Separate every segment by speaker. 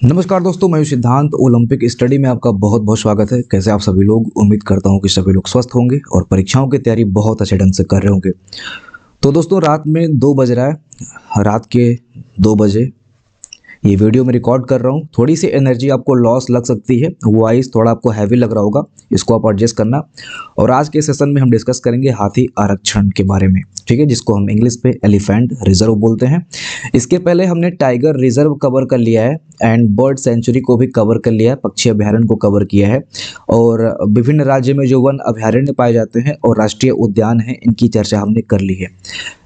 Speaker 1: नमस्कार दोस्तों, मैं हूं सिद्धांत। ओलंपिक स्टडी में आपका बहुत बहुत स्वागत है। कैसे आप सभी लोग? उम्मीद करता हूं कि सभी लोग स्वस्थ होंगे और परीक्षाओं की तैयारी बहुत अच्छे ढंग से कर रहे होंगे। तो दोस्तों, रात में 2 बज रहा है। रात के 2 बजे ये वीडियो मैं रिकॉर्ड कर रहा हूँ। थोड़ी सी एनर्जी आपको लॉस लग सकती है, वॉइस थोड़ा आपको हैवी लग रहा होगा, इसको आप एडजस्ट करना। और आज के सेशन में हम डिस्कस करेंगे हाथी आरक्षण के बारे में, ठीक है, जिसको हम इंग्लिश पे एलिफेंट रिजर्व बोलते हैं। इसके पहले हमने टाइगर रिजर्व कवर कर लिया है एंड बर्ड सेंचुरी को भी कवर कर लिया है, पक्षी अभयारण्य को कवर किया है। और विभिन्न राज्य में जो वन अभयारण्य पाए जाते हैं और राष्ट्रीय उद्यान हैं, इनकी चर्चा हमने कर ली है।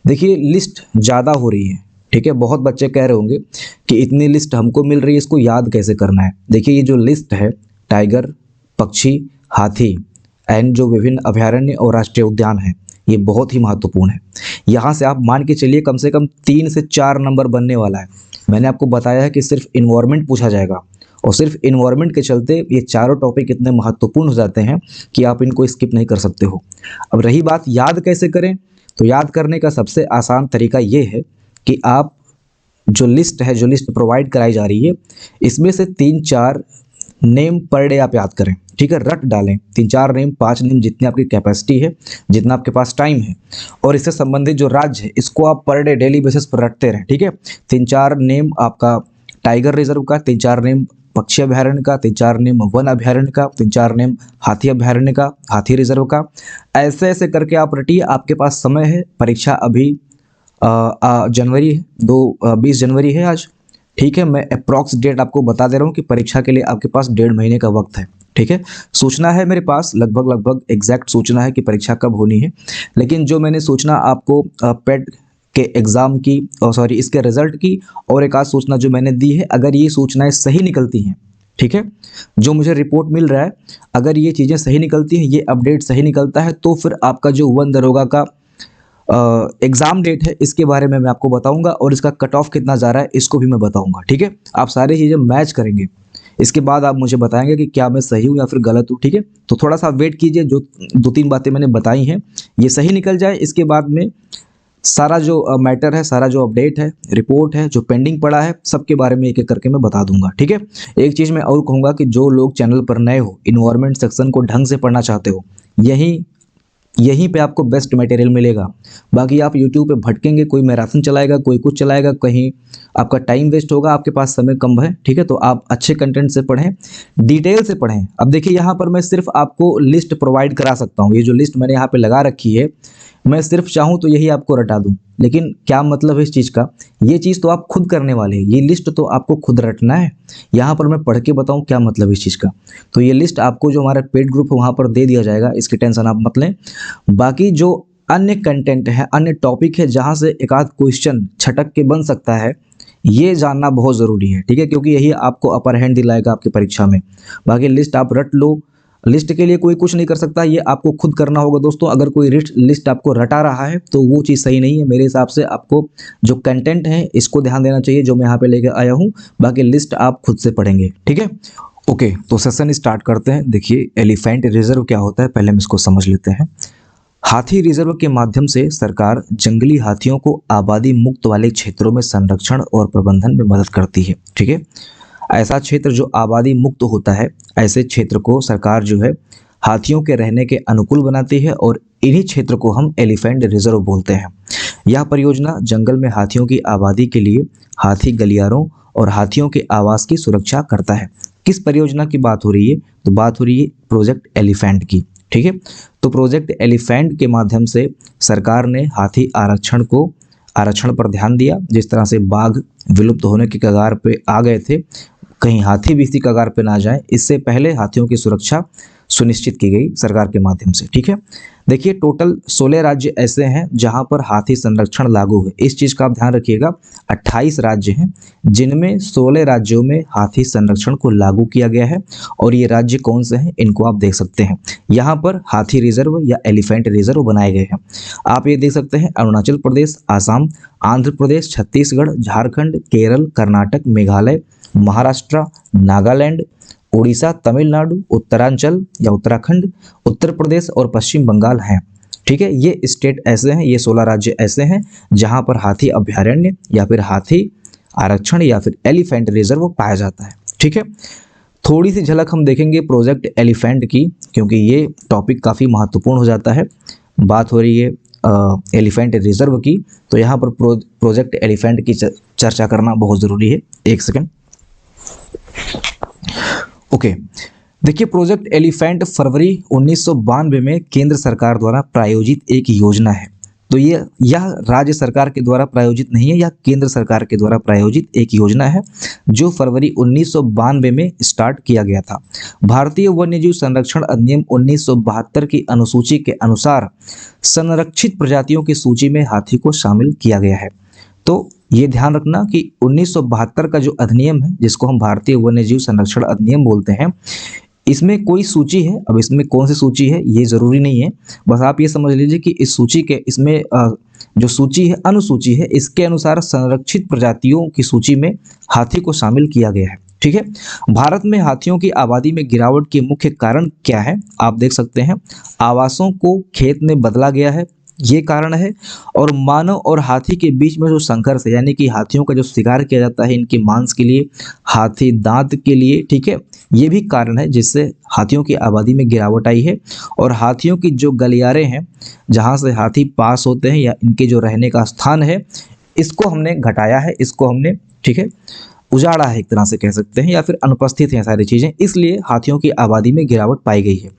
Speaker 1: देखिए, लिस्ट ज़्यादा हो रही है, ठीक है। बहुत बच्चे कह रहे होंगे कि इतनी लिस्ट हमको मिल रही है, इसको याद कैसे करना है। देखिए, ये जो लिस्ट है, टाइगर, पक्षी, हाथी एंड जो विभिन्न अभयारण्य और राष्ट्रीय उद्यान हैं, ये बहुत ही महत्वपूर्ण है। यहाँ से आप मान के चलिए कम से कम 3 से 4 नंबर बनने वाला है। मैंने आपको बताया है कि सिर्फ इन्वायरमेंट पूछा जाएगा और सिर्फ इन्वायरमेंट के चलते ये चारों टॉपिक इतने महत्वपूर्ण हो जाते हैं कि आप इनको स्किप नहीं कर सकते हो। अब रही बात याद कैसे करें, तो याद करने का सबसे आसान तरीका ये है कि आप जो लिस्ट है, जो लिस्ट प्रोवाइड कराई जा रही है, इसमें से 3-4 नेम पर डे आप याद करें, ठीक है। रट डालें 3-4 नेम, 5 नेम, जितनी आपकी कैपेसिटी है, जितना आपके पास टाइम है। और इससे संबंधित जो राज्य है, इसको आप पर डे डेली बेसिस पर रटते रहें, ठीक है। 3-4 नेम आपका टाइगर रिजर्व का, 3-4 नेम पक्षी अभयारण्य का, 3-4 नेम वन अभयारण्य का, 3-4 नेम हाथी अभयारण्य का, हाथी रिजर्व का। ऐसे ऐसे करके आप रटिए। आपके पास समय है, परीक्षा अभी जनवरी है, 20 जनवरी है आज, ठीक है। मैं अप्रॉक्स डेट आपको बता दे रहा हूँ कि परीक्षा के लिए आपके पास 1.5 महीने का वक्त है, ठीक है। सूचना है मेरे पास, लगभग एग्जैक्ट सूचना है कि परीक्षा कब होनी है। लेकिन जो मैंने सूचना आपको पेड के एग्ज़ाम की, सॉरी, इसके रिजल्ट की और एक आध सूचना जो मैंने दी है, अगर ये सूचनाएं सही निकलती हैं, ठीक है, जो मुझे रिपोर्ट मिल रहा है, अगर ये चीज़ें सही निकलती हैं, ये अपडेट सही निकलता है, तो फिर आपका जो वन दरोगा का एग्ज़ाम डेट है, इसके बारे में मैं आपको बताऊंगा और इसका कट ऑफ कितना जा रहा है, इसको भी मैं बताऊंगा, ठीक है। आप सारी चीज़ें मैच करेंगे, इसके बाद आप मुझे बताएंगे कि क्या मैं सही हूँ या फिर गलत हूँ, ठीक है। तो थोड़ा सा वेट कीजिए, जो 2-3 बातें मैंने बताई हैं ये सही निकल जाए, इसके बाद में सारा जो मैटर है, सारा जो अपडेट है, रिपोर्ट है, जो पेंडिंग पड़ा है, सबके बारे में एक एक करके मैं बता दूंगा, ठीक है। एक चीज़ मैं और कहूँगा कि जो लोग चैनल पर नए हो, इन्वायरमेंट सेक्शन को ढंग से पढ़ना चाहते हो, यहीं पे आपको बेस्ट मटेरियल मिलेगा। बाकी आप यूट्यूब पे भटकेंगे, कोई मैराथन चलाएगा, कोई कुछ चलाएगा, कहीं आपका टाइम वेस्ट होगा, आपके पास समय कम है, ठीक है। तो आप अच्छे कंटेंट से पढ़ें, डिटेल से पढ़ें। अब देखिए, यहाँ पर मैं सिर्फ आपको लिस्ट प्रोवाइड करा सकता हूँ। ये जो लिस्ट मैंने यहाँ पे लगा रखी है, मैं सिर्फ चाहूँ तो यही आपको रटा दूँ, लेकिन क्या मतलब है इस चीज़ का, ये चीज़ तो आप खुद करने वाले हैं। ये लिस्ट तो आपको खुद रटना है। यहाँ पर मैं पढ़ के बताऊँ क्या मतलब इस चीज़ का, तो ये लिस्ट आपको जो हमारा पेड ग्रुप है वहाँ पर दे दिया जाएगा, इसकी टेंशन आप मत लें। बाकी जो अन्य कंटेंट है, अन्य टॉपिक है, जहाँ से एक आध क्वेश्चन छटक के बन सकता है, ये जानना बहुत ज़रूरी है, ठीक है, क्योंकि यही आपको अपर हैंड दिलाएगा आपकी परीक्षा में। बाकी लिस्ट आप रट लो, लिस्ट के लिए कोई कुछ नहीं कर सकता, ये आपको खुद करना होगा दोस्तों। अगर कोई लिस्ट आपको रटा रहा है तो वो चीज़ सही नहीं है। मेरे हिसाब से आपको जो कंटेंट है इसको ध्यान देना चाहिए, जो मैं यहाँ पे लेके आया हूँ। बाकी लिस्ट आप खुद से पढ़ेंगे, ठीक है। ओके, तो सेशन स्टार्ट करते हैं। देखिए, एलिफेंट रिजर्व क्या होता है, पहले हम इसको समझ लेते हैं। हाथी रिजर्व के माध्यम से सरकार जंगली हाथियों को आबादी मुक्त वाले क्षेत्रों में संरक्षण और प्रबंधन में मदद करती है, ठीक है। ऐसा क्षेत्र जो आबादी मुक्त होता है, ऐसे क्षेत्र को सरकार जो है हाथियों के रहने के अनुकूल बनाती है और इन्हीं क्षेत्र को हम एलिफेंट रिजर्व बोलते हैं। यह परियोजना जंगल में हाथियों की आबादी के लिए हाथी गलियारों और हाथियों के आवास की सुरक्षा करता है। किस परियोजना की बात हो रही है, तो बात हो रही है प्रोजेक्ट एलिफेंट की, ठीक है। तो प्रोजेक्ट एलिफेंट के माध्यम से सरकार ने हाथी आरक्षण पर ध्यान दिया। जिस तरह से बाघ विलुप्त होने की कगार पे आ गए थे, कहीं हाथी भी इसी कगार पे ना जाए, इससे पहले हाथियों की सुरक्षा सुनिश्चित की गई सरकार के माध्यम से, ठीक है। देखिए, टोटल 16 राज्य ऐसे हैं जहां पर हाथी संरक्षण लागू है। इस चीज़ का आप ध्यान रखिएगा। 28 राज्य हैं जिनमें 16 राज्यों में हाथी संरक्षण को लागू किया गया है। और ये राज्य कौन से हैं, इनको आप देख सकते हैं। यहाँ पर हाथी रिजर्व या एलिफेंट रिजर्व बनाए गए हैं। आप ये देख सकते हैं, अरुणाचल प्रदेश, आसाम, आंध्र प्रदेश, छत्तीसगढ़, झारखंड, केरल, कर्नाटक, मेघालय, महाराष्ट्र, नागालैंड, उड़ीसा, तमिलनाडु, उत्तरांचल या उत्तराखंड, उत्तर प्रदेश और पश्चिम बंगाल हैं, ठीक है। ये स्टेट ऐसे हैं, ये 16 राज्य ऐसे हैं जहां पर हाथी अभयारण्य या फिर हाथी आरक्षण या फिर एलिफेंट रिजर्व पाया जाता है। ठीक है, थोड़ी सी झलक हम देखेंगे प्रोजेक्ट एलिफेंट की, क्योंकि ये टॉपिक काफ़ी महत्वपूर्ण हो जाता है। बात हो रही है एलिफेंट रिजर्व की, तो यहाँ पर प्रोजेक्ट एलिफेंट की चर्चा करना बहुत ज़रूरी है। एक सेकेंड। ओके, देखिए प्रोजेक्ट एलिफेंट फरवरी 1992 में केंद्र सरकार द्वारा प्रायोजित एक योजना है। तो यह राज्य सरकार के द्वारा प्रायोजित नहीं है, यह केंद्र सरकार के द्वारा प्रायोजित एक योजना है जो फरवरी 1992 में स्टार्ट किया गया था। भारतीय वन्यजीव संरक्षण अधिनियम 1972 की अनुसूची के अनुसार संरक्षित प्रजातियों की सूची में हाथी को शामिल किया गया है। तो ये ध्यान रखना कि 1972 का जो अधिनियम है, जिसको हम भारतीय वन्यजीव संरक्षण अधिनियम बोलते हैं, इसमें कोई सूची है। अब इसमें कौन सी सूची है ये जरूरी नहीं है, बस आप ये समझ लीजिए कि इस सूची के इसमें जो सूची है, अनुसूची है, इसके अनुसार संरक्षित प्रजातियों की सूची में हाथी को शामिल किया गया है। ठीक है, भारत में हाथियों की आबादी में गिरावट के मुख्य कारण क्या है? आप देख सकते हैं, आवासों को खेत में बदला गया है, ये कारण है। और मानव और हाथी के बीच में जो संघर्ष है, यानी कि हाथियों का जो शिकार किया जाता है इनके मांस के लिए, हाथी दांत के लिए, ठीक है, ये भी कारण है जिससे हाथियों की आबादी में गिरावट आई है। और हाथियों की जो गलियारे हैं, जहाँ से हाथी पास होते हैं या इनके जो रहने का स्थान है, इसको हमने घटाया है, इसको हमने, ठीक है, उजाड़ा है, एक तरह से कह सकते हैं, या फिर अनुपस्थित हैं सारी चीज़ें, इसलिए हाथियों की आबादी में गिरावट पाई गई है।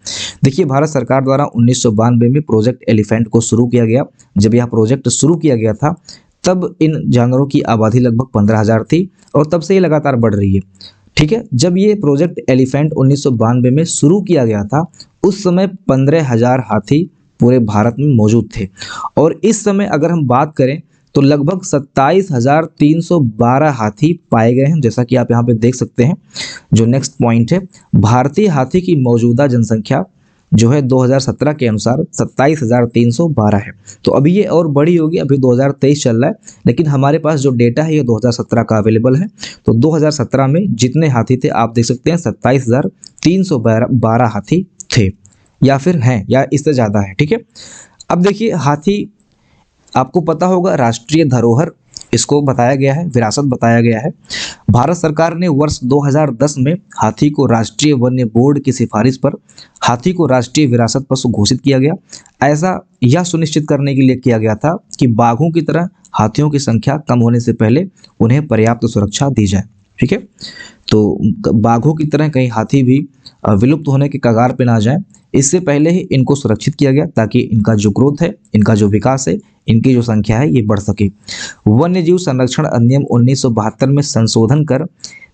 Speaker 1: देखिए, भारत सरकार द्वारा 1992 में प्रोजेक्ट एलिफेंट को शुरू किया गया। जब यह प्रोजेक्ट शुरू किया गया था तब इन जानवरों की आबादी लगभग 15,000 थी और तब से ये लगातार बढ़ रही है। ठीक है, जब ये प्रोजेक्ट एलिफेंट 1992 में शुरू किया गया था उस समय 15,000 हाथी पूरे भारत में मौजूद थे। और इस समय अगर हम बात करें तो लगभग 27,312 हाथी पाए गए हैं, जैसा कि आप यहाँ पे देख सकते हैं। जो नेक्स्ट पॉइंट है, भारतीय हाथी की मौजूदा जनसंख्या जो है 2017 के अनुसार 27,312 है। तो अभी ये और बड़ी होगी, अभी 2023 चल रहा है, लेकिन हमारे पास जो डेटा है ये 2017 का अवेलेबल है। तो 2017 में जितने हाथी थे आप देख सकते हैं 27,312 हाथी थे, या फिर हैं, या इससे ज़्यादा है। ठीक है, अब देखिए, हाथी आपको पता होगा राष्ट्रीय धरोहर इसको बताया गया है, विरासत बताया गया है। भारत सरकार ने वर्ष 2010 में हाथी को राष्ट्रीय वन्य बोर्ड की सिफारिश पर हाथी को राष्ट्रीय विरासत पशु घोषित किया गया। ऐसा यह सुनिश्चित करने के लिए किया गया था कि बाघों की तरह हाथियों की संख्या कम होने से पहले उन्हें पर्याप्त सुरक्षा दी जाए। ठीक है, तो बाघों की तरह कहीं हाथी भी विलुप्त होने के कगार पे ना जाए, इससे पहले ही इनको सुरक्षित किया गया ताकि इनका जो ग्रोथ है, इनका जो विकास है, इनकी जो संख्या है ये बढ़ सके। वन्यजीव संरक्षण अधिनियम 1972 में संशोधन कर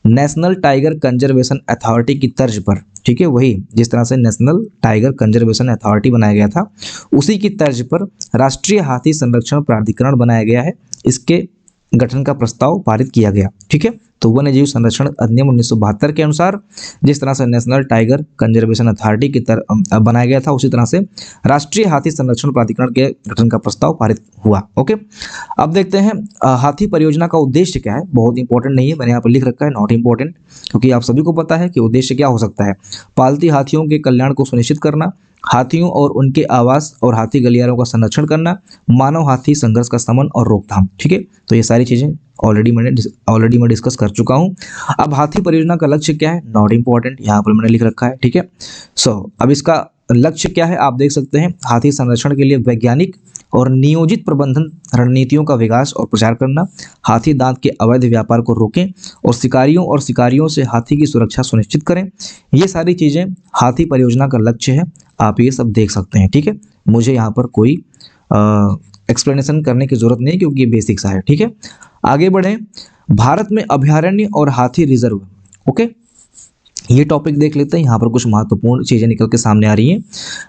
Speaker 1: नेशनल टाइगर कंजर्वेशन अथॉरिटी की तर्ज पर, ठीक है, वही जिस तरह से नेशनल टाइगर कंजर्वेशन अथॉरिटी बनाया गया था उसी की तर्ज पर राष्ट्रीय हाथी संरक्षण प्राधिकरण बनाया गया है। इसके गठन का प्रस्ताव पारित किया गया। ठीक है, तो वन्यजीव संरक्षण अधिनियम 1972 के अनुसार जिस तरह से नेशनल टाइगर कंजर्वेशन अथॉरिटी की तरह बनाया गया था, उसी तरह से राष्ट्रीय हाथी संरक्षण प्राधिकरण के गठन का प्रस्ताव पारित हुआ। ओके, अब देखते हैं हाथी परियोजना का उद्देश्य क्या है। बहुत इंपॉर्टेंट नहीं है, मैंने यहाँ पर लिख रखा है नॉट इंपॉर्टेंट, क्योंकि आप सभी को पता है कि उद्देश्य क्या हो सकता है। पालती हाथियों के कल्याण को सुनिश्चित करना, हाथियों और उनके आवास और हाथी गलियारों का संरक्षण करना, मानव हाथी संघर्ष का शमन और रोकथाम। ठीक है, तो ये सारी चीज़ें ऑलरेडी मैं डिस्कस कर चुका हूँ। अब हाथी परियोजना का लक्ष्य क्या है, नॉट इंपॉर्टेंट, यहाँ पर मैंने लिख रखा है। ठीक है, अब इसका लक्ष्य क्या है आप देख सकते हैं, हाथी संरक्षण के लिए वैज्ञानिक और नियोजित प्रबंधन रणनीतियों का विकास और प्रचार करना, हाथी दांत के अवैध व्यापार को रोकें और शिकारियों से हाथी की सुरक्षा सुनिश्चित करें। ये सारी चीज़ें हाथी परियोजना का लक्ष्य है, आप ये सब देख सकते हैं। ठीक है, मुझे यहाँ पर कोई एक्सप्लेनेशन करने की जरूरत नहीं क्योंकि ये बेसिक्स है। ठीक है, आगे बढ़ें। भारत में अभयारण्य और हाथी रिजर्व। ओके, ये टॉपिक देख लेते हैं, यहाँ पर कुछ महत्वपूर्ण चीज़ें निकल के सामने आ रही हैं।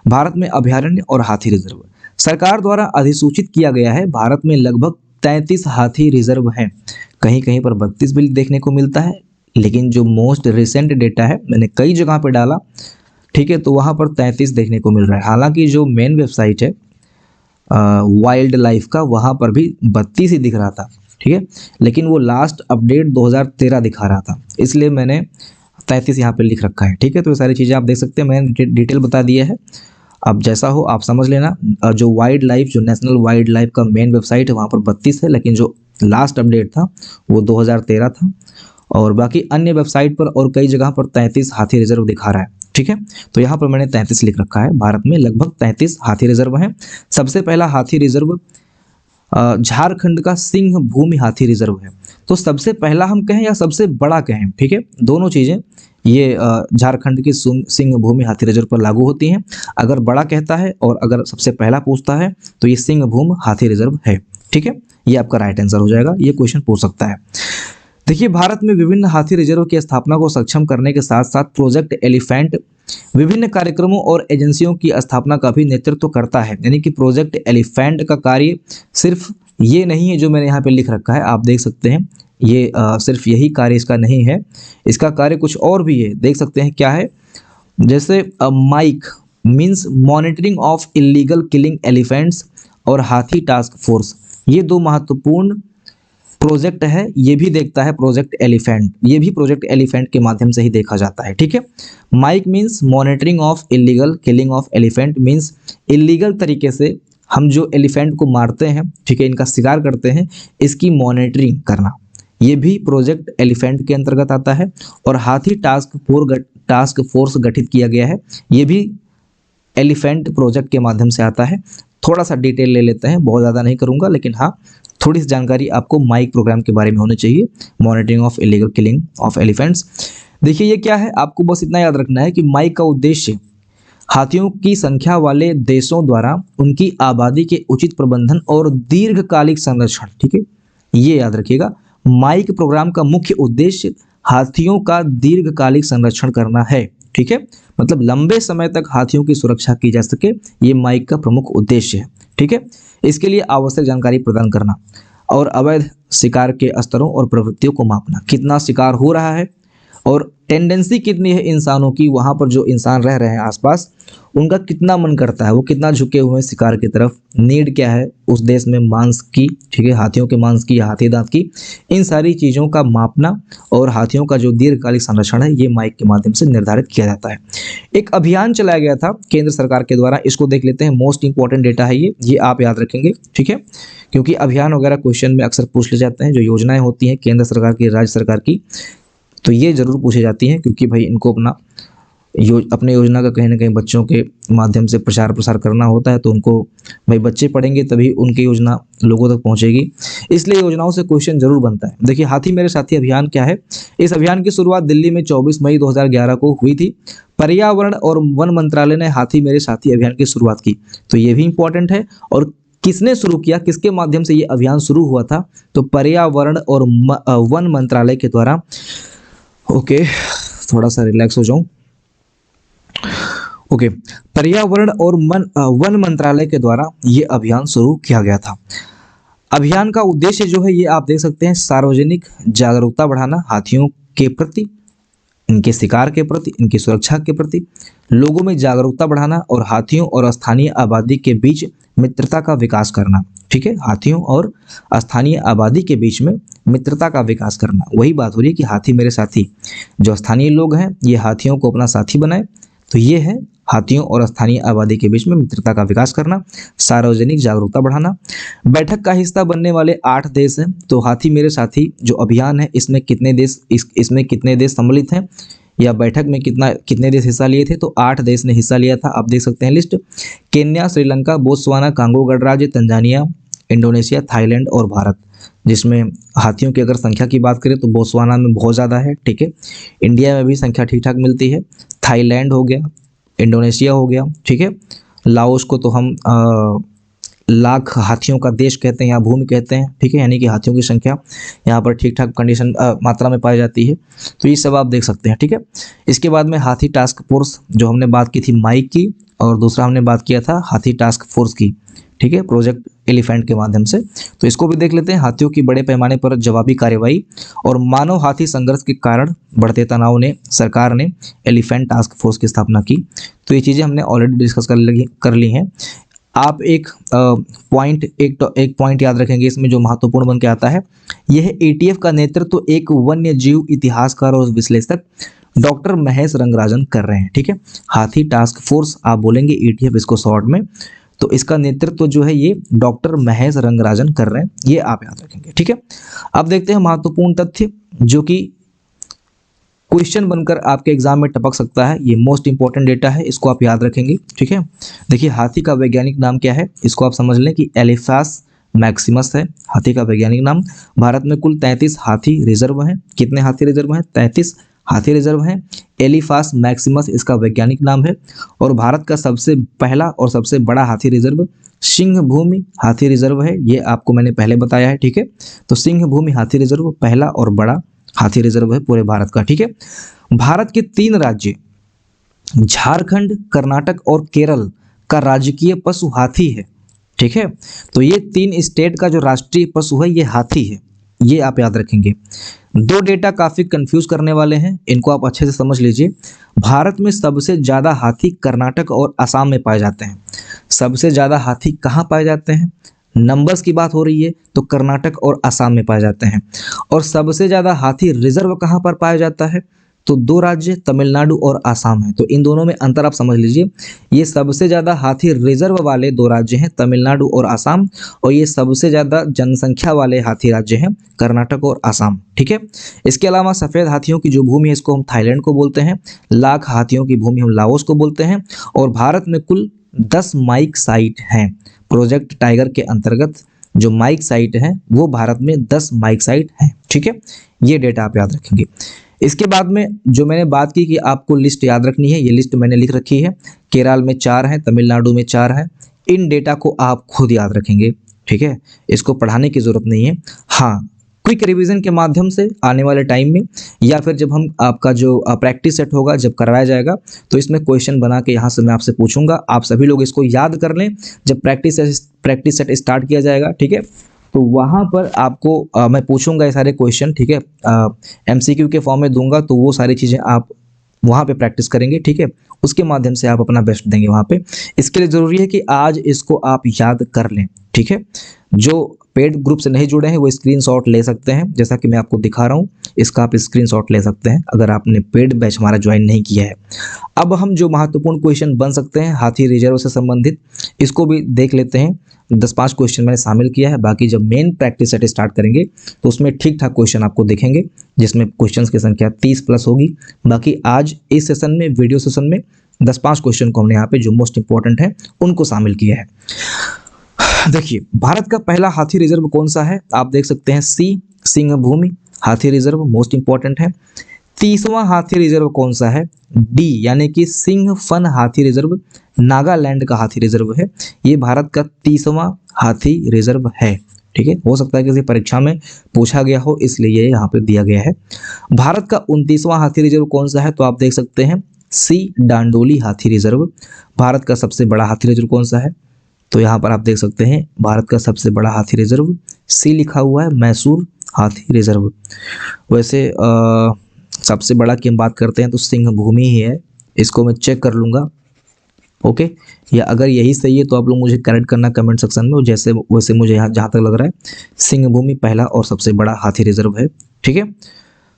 Speaker 1: भारत में अभयारण्य और हाथी रिजर्व सरकार द्वारा अधिसूचित किया गया है। भारत में लगभग 33 हाथी रिजर्व हैं, कहीं कहीं पर 32 भी देखने को मिलता है, लेकिन जो मोस्ट रिसेंट डेटा है मैंने कई जगह पे डाला, ठीक है, तो वहाँ पर 33 देखने को मिल रहा है। हालांकि जो मेन वेबसाइट है वाइल्ड लाइफ का, वहाँ पर भी 32 ही दिख रहा था। ठीक है, लेकिन वो लास्ट अपडेट 2013 दिखा रहा था, इसलिए मैंने 33 यहाँ पे लिख रखा है। ठीक है, तो ये सारी चीज़ें आप देख सकते हैं, मैंने डिटेल बता दिया है। अब जैसा हो आप समझ लेना। जो वाइल्ड लाइफ, जो नेशनल वाइल्ड लाइफ का मेन वेबसाइट है वहाँ पर 32 है, लेकिन जो लास्ट अपडेट था वो 2013 था। और बाकी अन्य वेबसाइट पर और कई जगह पर 33 हाथी रिजर्व दिखा रहा है। ठीक है, तो यहाँ पर मैंने 33 लिख रखा है। भारत में लगभग 33 हाथी रिजर्व हैं। सबसे पहला हाथी रिजर्व झारखंड का सिंह भूमि हाथी रिजर्व है। तो सबसे पहला हम कहें या सबसे बड़ा कहें, ठीक है, दोनों चीज़ें ये झारखंड की सिंह भूमि हाथी रिजर्व पर लागू होती हैं। अगर बड़ा कहता है और अगर सबसे पहला पूछता है तो ये सिंह भूमि हाथी रिजर्व है। ठीक है, ये आपका राइट आंसर हो जाएगा। ये क्वेश्चन पूछ सकता है। देखिए, भारत में विभिन्न हाथी रिजर्व की स्थापना को सक्षम करने के साथ साथ प्रोजेक्ट एलिफेंट विभिन्न कार्यक्रमों और एजेंसियों की स्थापना का भी नेतृत्व करता है। यानी कि प्रोजेक्ट एलिफेंट का कार्य सिर्फ ये नहीं है जो मैंने यहाँ पे लिख रखा है, आप देख सकते हैं। ये सिर्फ यही कार्य इसका नहीं है, इसका कार्य कुछ और भी है। देख सकते हैं क्या है, जैसे MIKE means monitoring of illegal killing elephants और हाथी टास्क फोर्स, ये दो महत्वपूर्ण प्रोजेक्ट है। ये भी देखता है प्रोजेक्ट एलिफेंट, ये भी प्रोजेक्ट एलिफेंट के माध्यम से ही देखा जाता है। ठीक है, MIKE means monitoring of illegal killing of elephant, means illegal तरीके से हम जो एलिफेंट को मारते हैं, ठीक है, इनका शिकार करते हैं, इसकी मॉनिटरिंग करना, ये भी प्रोजेक्ट एलिफेंट के अंतर्गत आता है। और हाथी टास्क फोर्स गठित किया गया है, ये भी एलिफेंट प्रोजेक्ट के माध्यम से आता है। थोड़ा सा डिटेल ले लेते हैं, बहुत ज़्यादा नहीं करूँगा, लेकिन हाँ थोड़ी सी जानकारी आपको माइक प्रोग्राम के बारे में होनी चाहिए, monitoring of illegal killing of elephants. देखिए ये क्या है, आपको बस इतना याद रखना है कि माइक का उद्देश्य हाथियों की संख्या वाले देशों द्वारा उनकी आबादी के उचित प्रबंधन और दीर्घकालिक संरक्षण, ठीक है, ये याद रखिएगा। माइक प्रोग्राम का मुख्य उद्देश्य हाथियों का दीर्घकालिक संरक्षण करना है। ठीक है, मतलब लंबे समय तक हाथियों की सुरक्षा की जा सके, ये माइक का प्रमुख उद्देश्य है। ठीक है, इसके लिए आवश्यक जानकारी प्रदान करना और अवैध शिकार के स्तरों और प्रवृत्तियों को मापना, कितना शिकार हो रहा है और टेंडेंसी कितनी है इंसानों की, वहाँ पर जो इंसान रह रहे हैं आसपास, उनका कितना मन करता है, वो कितना झुके हुए हैं शिकार की तरफ, नीड क्या है उस देश में मांस की, ठीक है, हाथियों के मांस की या हाथी दांत की, इन सारी चीज़ों का मापना और हाथियों का जो दीर्घकालिक संरक्षण है, ये माइक के माध्यम से निर्धारित किया जाता है। एक अभियान चलाया गया था केंद्र सरकार के द्वारा, इसको देख लेते हैं। मोस्ट इंपॉर्टेंट डेटा है ये आप याद रखेंगे। ठीक है, क्योंकि अभियान वगैरह क्वेश्चन में अक्सर पूछ ले जाते हैं। जो योजनाएं होती हैं केंद्र सरकार की, राज्य सरकार की, तो ये जरूर पूछी जाती हैं, क्योंकि भाई इनको अपने योजना का कहीं ना कहीं बच्चों के माध्यम से प्रचार प्रसार करना होता है। तो उनको भाई बच्चे पढ़ेंगे तभी उनकी योजना लोगों तक पहुंचेगी, इसलिए योजनाओं से क्वेश्चन जरूर बनता है। देखिए, हाथी मेरे साथी अभियान क्या है। इस अभियान की शुरुआत दिल्ली में 24 मई 2011 को हुई थी। पर्यावरण और वन मंत्रालय ने हाथी मेरे साथी अभियान की शुरुआत की, तो ये भी इंपॉर्टेंट है। और किसने शुरू किया, किसके माध्यम से ये अभियान शुरू हुआ था, तो पर्यावरण और वन मंत्रालय के द्वारा। ओके, थोड़ा सा रिलैक्स हो जाऊं। ओके, पर्यावरण और वन मंत्रालय के द्वारा ये अभियान शुरू किया गया था। अभियान का उद्देश्य जो है ये आप देख सकते हैं, सार्वजनिक जागरूकता बढ़ाना, हाथियों के प्रति, इनके शिकार के प्रति, इनकी सुरक्षा के प्रति लोगों में जागरूकता बढ़ाना और हाथियों और स्थानीय आबादी के बीच मित्रता का विकास करना। ठीक है, हाथियों और स्थानीय आबादी के बीच में मित्रता का विकास करना। वही बात हो रही है कि हाथी मेरे साथी, जो स्थानीय लोग हैं ये हाथियों को अपना साथी बनाए, तो ये है हाथियों और स्थानीय आबादी के बीच में मित्रता का विकास करना, सार्वजनिक जागरूकता बढ़ाना। बैठक का हिस्सा बनने वाले 8 देश हैं। तो हाथी मेरे साथी जो अभियान है, इसमें कितने देश इसमें कितने देश सम्मिलित हैं, या बैठक में कितने देश हिस्सा लिए थे, तो 8 देश ने हिस्सा लिया था। आप देख सकते हैं list, Kenya, Sri Lanka, Botswana, Congo गणराज्य, तंजानिया, इंडोनेशिया, थाईलैंड और भारत। जिसमें हाथियों की अगर संख्या की बात करें तो बोत्सवाना में बहुत ज़्यादा है। ठीक है, इंडिया में भी संख्या ठीक ठाक मिलती है। थाईलैंड हो गया, इंडोनेशिया हो गया, ठीक है, लाओस को तो हम लाख हाथियों का देश कहते हैं या भूमि कहते हैं। ठीक है, यानी कि हाथियों की संख्या यहाँ पर ठीक ठाक कंडीशन मात्रा में पाई जाती है। तो ये सब आप देख सकते हैं। ठीक है, इसके बाद में हाथी टास्क फोर्स, जो हमने बात की थी माइक की, और दूसरा हमने बात किया था हाथी टास्क फोर्स की। ठीक है, प्रोजेक्ट एलिफेंट के माध्यम से, तो इसको भी देख लेते हैं। हाथियों की बड़े पैमाने पर जवाबी कार्रवाई और मानव हाथी संघर्ष के कारण बढ़ते तनाव ने सरकार ने एलिफेंट टास्क फोर्स की स्थापना की। तो ये चीज़ें हमने ऑलरेडी डिस्कस कर ली हैं। आप एक पॉइंट याद रखेंगे इसमें जो महत्वपूर्ण बन के आता है, यह है एटीएफ का नेतृत्व एक वन्य जीव इतिहासकार और विश्लेषक डॉक्टर महेश रंगराजन कर रहे हैं। ठीक है, हाथी टास्क फोर्स आप बोलेंगे एटीएफ इसको शॉर्ट में, तो इसका नेतृत्व जो है ये डॉक्टर महेश रंगराजन कर रहे हैं, ये आप याद रखेंगे। ठीक है, अब देखते हैं महत्वपूर्ण तथ्य जो कि क्वेश्चन बनकर आपके एग्जाम में टपक सकता है। ये मोस्ट इंपॉर्टेंट डेटा है, इसको आप याद रखेंगे, ठीक है। देखिए हाथी का वैज्ञानिक नाम क्या है, इसको आप समझ लें कि एलिफेस मैक्सिमस है हाथी का वैज्ञानिक नाम। भारत में कुल 33 हाथी रिजर्व हैं। कितने हाथी रिजर्व हैं? 33 हाथी रिजर्व हैं। एलिफेस मैक्सिमस इसका वैज्ञानिक नाम है। और भारत का सबसे पहला और सबसे बड़ा हाथी रिजर्व सिंह भूमि हाथी रिजर्व है। ये आपको मैंने पहले बताया है, ठीक है। तो सिंह भूमि हाथी रिजर्व पहला और बड़ा हाथी रिजर्व है पूरे भारत का, ठीक है। भारत के 3 राज्य झारखंड, कर्नाटक और केरल का राजकीय पशु हाथी है, ठीक है। तो ये 3 स्टेट का जो राष्ट्रीय पशु है ये हाथी है, ये आप याद रखेंगे। 2 डेटा काफी कंफ्यूज करने वाले हैं, इनको आप अच्छे से समझ लीजिए। भारत में सबसे ज्यादा हाथी कर्नाटक और असम में पाए जाते हैं। सबसे ज्यादा हाथी कहाँ पाए जाते हैं? नंबर्स की बात हो रही है तो कर्नाटक और असम में पाए जाते हैं। और सबसे ज्यादा हाथी रिजर्व कहाँ पर पाया जाता है? तो 2 राज्य तमिलनाडु और असम है। तो इन दोनों में अंतर आप समझ लीजिए। ये सबसे ज्यादा हाथी रिजर्व वाले 2 राज्य हैं तमिलनाडु और असम, और ये सबसे ज्यादा जनसंख्या वाले हाथी राज्य हैं कर्नाटक और असम, ठीक है। इसके अलावा सफेद हाथियों की जो भूमि है इसको हम थाईलैंड को बोलते हैं। लाख हाथियों की भूमि हम लाओस को बोलते हैं। और भारत में कुल 10 माइक साइट हैं। प्रोजेक्ट टाइगर के अंतर्गत जो माइक साइट है वो भारत में 10 माइक साइट हैं, ठीक है। ये डेटा आप याद रखेंगे। इसके बाद में जो मैंने बात की कि आपको लिस्ट याद रखनी है, ये लिस्ट मैंने लिख रखी है। केरल में 4 हैं, तमिलनाडु में 4 हैं। इन डेटा को आप खुद याद रखेंगे, ठीक है। इसको पढ़ाने की जरूरत नहीं है। हाँ, क्विक रिवीजन के माध्यम से आने वाले टाइम में या फिर जब हम आपका जो प्रैक्टिस सेट होगा जब करवाया जाएगा तो इसमें क्वेश्चन बना के यहाँ से मैं आपसे पूछूंगा। आप सभी लोग इसको याद कर लें जब प्रैक्टिस सेट स्टार्ट किया जाएगा, ठीक है। तो वहाँ पर आपको मैं पूछूंगा ये सारे क्वेश्चन, ठीक है। MCQ के फॉर्म में दूंगा तो वो सारी चीज़ें आप वहाँ पे प्रैक्टिस करेंगे, ठीक है। उसके माध्यम से आप अपना बेस्ट देंगे वहाँ पे। इसके लिए ज़रूरी है कि आज इसको आप याद कर लें, ठीक है। जो पेड ग्रुप से नहीं जुड़े हैं वो स्क्रीनशॉट ले सकते हैं, जैसा कि मैं आपको दिखा रहा हूँ। इसका आप स्क्रीनशॉट ले सकते हैं अगर आपने पेड बैच हमारा ज्वाइन नहीं किया है। अब हम जो महत्वपूर्ण क्वेश्चन बन सकते हैं हाथी रिजर्व से संबंधित, इसको भी देख लेते हैं। 10-5 क्वेश्चन मैंने शामिल किया है। बाकी जब मेन प्रैक्टिस सेट स्टार्ट करेंगे तो उसमें ठीक ठाक क्वेश्चन आपको दिखेंगे, जिसमें क्वेश्चंस की संख्या 30+ होगी। बाकी आज इस सेशन में, वीडियो सेशन में 10-5 क्वेश्चन को हमने यहाँ पे जो मोस्ट इंपॉर्टेंट है उनको शामिल किया है। देखिए भारत का पहला हाथी रिजर्व कौन सा है? आप देख सकते हैं सी, सिंह भूमि हाथी रिजर्व मोस्ट इंपॉर्टेंट है। 30वां हाथी रिजर्व कौन सा है? डी, यानी कि सिंह फन हाथी रिजर्व नागालैंड का हाथी रिजर्व है। ये भारत का 30वां हाथी रिजर्व है, ठीक है। हो सकता है किसी परीक्षा में पूछा गया हो, इसलिए ये यहाँ पे दिया गया है। भारत का 29वां हाथी रिजर्व कौन सा है? तो आप देख सकते हैं सी, डांडोली हाथी रिजर्व। भारत का सबसे बड़ा हाथी रिजर्व कौन सा है? तो यहाँ पर आप देख सकते हैं भारत का सबसे बड़ा हाथी रिजर्व सी लिखा हुआ है, मैसूर हाथी रिजर्व। वैसे सबसे बड़ा की हम बात करते हैं तो सिंह भूमि ही है, इसको मैं चेक कर लूँगा, ओके। या अगर यही सही है तो आप लोग मुझे करेक्ट करना कमेंट सेक्शन में। जैसे वैसे मुझे यहाँ जहाँ तक लग रहा है सिंह भूमि पहला और सबसे बड़ा हाथी रिजर्व है, ठीक है।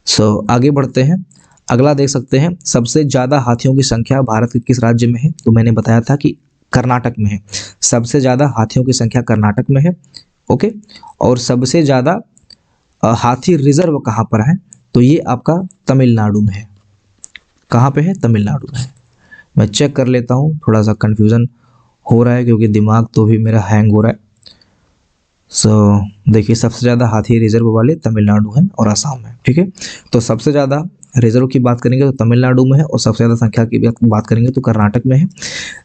Speaker 1: सो आगे बढ़ते हैं। अगला देख सकते हैं सबसे ज़्यादा हाथियों की संख्या भारत के किस राज्य में है? तो मैंने बताया था कि कर्नाटक में है। सबसे ज़्यादा हाथियों की संख्या कर्नाटक में है, ओके। और सबसे ज़्यादा हाथी रिजर्व कहाँ पर है? तो ये आपका तमिलनाडु में है। कहाँ पे है? तमिलनाडु में है। मैं चेक कर लेता हूँ, थोड़ा सा कन्फ्यूज़न हो रहा है क्योंकि दिमाग तो भी मेरा हैंग हो रहा है। सो देखिए सबसे ज़्यादा हाथी रिजर्व वाले तमिलनाडु हैं और असम है, ठीक है। तो सबसे ज़्यादा रिजर्व की बात करेंगे तो तमिलनाडु में है और सबसे ज़्यादा संख्या की बात करेंगे तो कर्नाटक में है।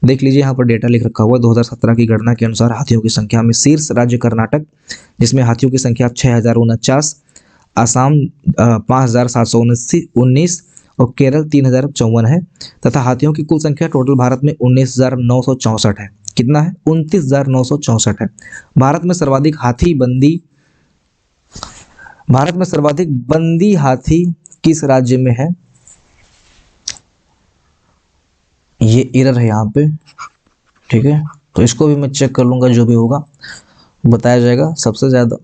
Speaker 1: देख लीजिए यहाँ पर डेटा लिख रखा हुआ है। 2017 की गणना के अनुसार हाथियों की संख्या में शीर्ष राज्य कर्नाटक, जिसमें हाथियों की संख्या 6049, असम 5719 और केरल 3054 है। तथा हाथियों की कुल संख्या टोटल भारत में 19,964 है। कितना है? 29,964 है। भारत में सर्वाधिक बंदी हाथी किस राज्य में है? ये एरर है यहाँ पे, ठीक है। तो इसको भी मैं चेक कर लूँगा, जो भी होगा बताया जाएगा। सबसे ज़्यादा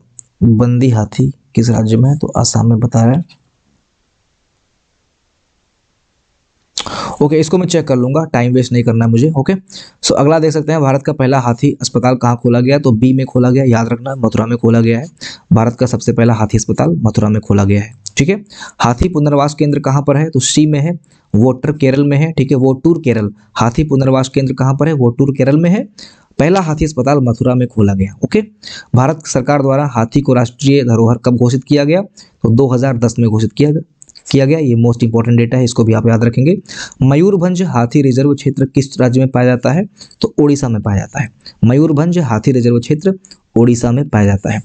Speaker 1: बंदी हाथी किस राज्य में है? तो असम में बता रहा है, ओके। इसको मैं चेक कर लूँगा, टाइम वेस्ट नहीं करना है मुझे, ओके। सो अगला देख सकते हैं भारत का पहला हाथी अस्पताल कहाँ खोला गया? तो बी में खोला गया, याद रखना मथुरा में खोला गया है। भारत का सबसे पहला हाथी अस्पताल मथुरा में खोला गया है, ठीक है। हाथी पुनर्वास केंद्र कहाँ पर है? तो सी में है। वोटर केरल में है, ठीक है, वोटूर केरल। हाथी पुनर्वास केंद्र कहाँ पर है? वोटूर केरल में है। पहला हाथी अस्पताल मथुरा में खोला गया। ओके। भारत सरकार द्वारा हाथी को राष्ट्रीय धरोहर कब घोषित किया गया? तो 2010 में घोषित किया गया। ये मोस्ट इंपॉर्टेंट डेटा है, इसको भी आप याद रखेंगे। मयूरभंज हाथी रिजर्व क्षेत्र किस राज्य में पाया जाता है? तो ओडिशा में पाया जाता है। मयूरभंज हाथी रिजर्व क्षेत्र ओडिशा में पाया जाता है।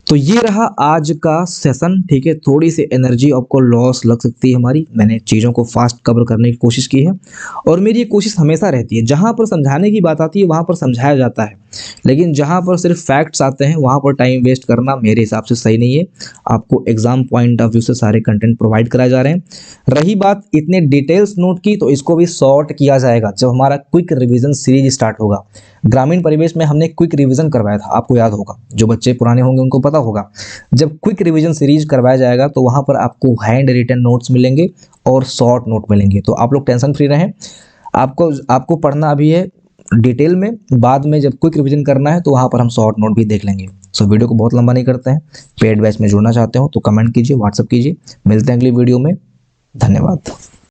Speaker 1: तो ये रहा आज का सेशन, ठीक है। थोड़ी सी एनर्जी आपको लॉस लग सकती है हमारी, मैंने चीज़ों को फास्ट कवर करने की कोशिश की है और मेरी ये कोशिश हमेशा रहती है, जहाँ पर समझाने की बात आती है वहाँ पर समझाया जाता है, लेकिन जहाँ पर सिर्फ फैक्ट्स आते हैं वहाँ पर टाइम वेस्ट करना मेरे हिसाब से सही नहीं है। आपको एग्जाम पॉइंट ऑफ व्यू से सारे कंटेंट प्रोवाइड कराए जा रहे हैं। रही बात इतने डिटेल्स नोट की, तो इसको भी सॉर्ट किया जाएगा जब हमारा क्विक रिवीजन सीरीज स्टार्ट होगा। ग्रामीण परिवेश में हमने क्विक रिवीजन करवाया था, आपको याद होगा, जो बच्चे पुराने होंगे उनको पता होगा। जब क्विक रिवीजन सीरीज करवाया जाएगा तो वहाँ पर आपको हैंड रिटन नोट्स मिलेंगे और शॉर्ट नोट मिलेंगे, तो आप लोग टेंशन फ्री रहें। आपको पढ़ना अभी है डिटेल में, बाद में जब क्विक रिवीजन करना है तो वहाँ पर हम शॉर्ट नोट भी देख लेंगे। सो वीडियो को बहुत लंबा नहीं करते हैं। पेड बैच में जुड़ना चाहते हो तो कमेंट कीजिए, व्हाट्सअप कीजिए। मिलते हैं अगली वीडियो में। धन्यवाद।